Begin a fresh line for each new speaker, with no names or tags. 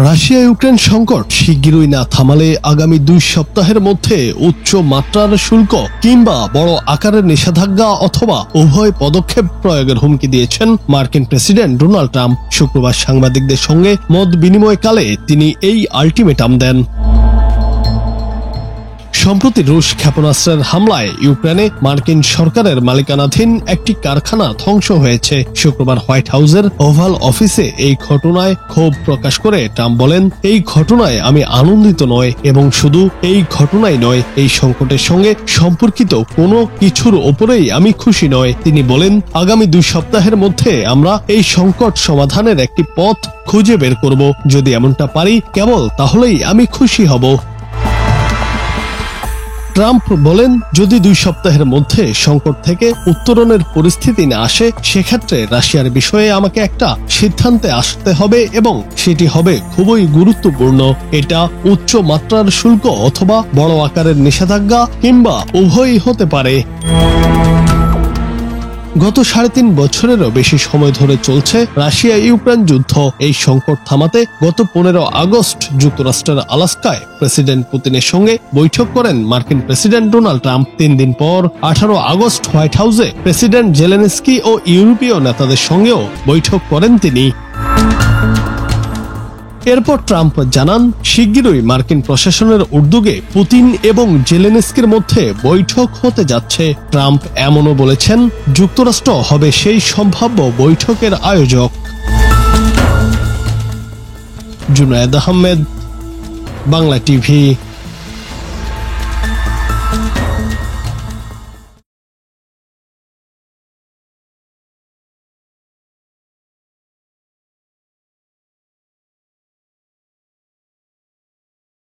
Russia Ukraine সংকট শিগগিরই না থামালে আগামী 2 সপ্তাহের মধ্যে উচ্চ মাত্রার শুল্ক কিংবা বড় আকারের নিষেধাজ্ঞা অথবা উভয় পদক্ষেপ প্রয়োগের হুমকি দিয়েছেন মার্কিন প্রেসিডেন্ট ডোনাল্ড ট্রাম্প। শুক্রবার সাংবাদিকদের সঙ্গে মত বিনিময়কালে তিনি এই আল্টিমেটাম দেন। সম্প্রতি রুশ ক্ষেপণাস্ত্রের হামলায় ইউক্রেনে মার্কিন সরকারের মালিকানাধীন একটি কারখানা ধ্বংস হয়েছে। শুক্রবার হোয়াইট হাউসের ওভাল অফিসে এই ঘটনায় ক্ষোভ প্রকাশ করে ট্রাম্প বলেন, এই ঘটনায় আমি আনন্দিত নয় এবং শুধু এই ঘটনাই নয়, এই সংকটের সঙ্গে সম্পর্কিত কোনো কিছুর ওপরেই আমি খুশি নয়। তিনি বলেন, আগামী 2 সপ্তাহের মধ্যে আমরা এই সংকট সমাধানের একটি পথ খুঁজে বের করব। যদি এমনটা পারি কেবল তাহলেই আমি খুশি হব। ট্রাম্প বলেন, যদি 2 সপ্তাহের মধ্যে সংকট থেকে উত্তরণের পরিস্থিতি না আসে, সেক্ষেত্রে রাশিয়ার বিষয়ে আমাকে একটা সিদ্ধান্তে আসতে হবে এবং সেটি হবে খুবই গুরুত্বপূর্ণ। এটা উচ্চ মাত্রার শুল্ক অথবা বড় আকারের নিষেধাজ্ঞা কিংবা উভয়ই হতে পারে। গত 3.5 বছরেরও বেশি সময় ধরে চলছে রাশিয়া ইউক্রেন যুদ্ধ। এই সংকট থামাতে গত 15 আগস্ট যুক্তরাষ্ট্রের আলাস্কায় প্রেসিডেন্ট পুতিনের সঙ্গে বৈঠক করেন মার্কিন প্রেসিডেন্ট ডোনাল্ড ট্রাম্প। 3 দিন পর 18 আগস্ট হোয়াইট হাউসে প্রেসিডেন্ট জেলেনস্কি ও ইউরোপীয় নেতাদের সঙ্গেও বৈঠক করেন তিনি। এরপর ট্রাম্প জানান, শিগগিরই মার্কিন প্রশাসনের উদ্যোগে পুতিন এবং জেলেনস্কির মধ্যে বৈঠক হতে যাচ্ছে। ট্রাম্প এমনও বলেছেন, যুক্তরাষ্ট্র হবে সেই সম্ভাব্য বৈঠকের আয়োজক। জুনায়েদ আহমেদ, বাংলা টিভি।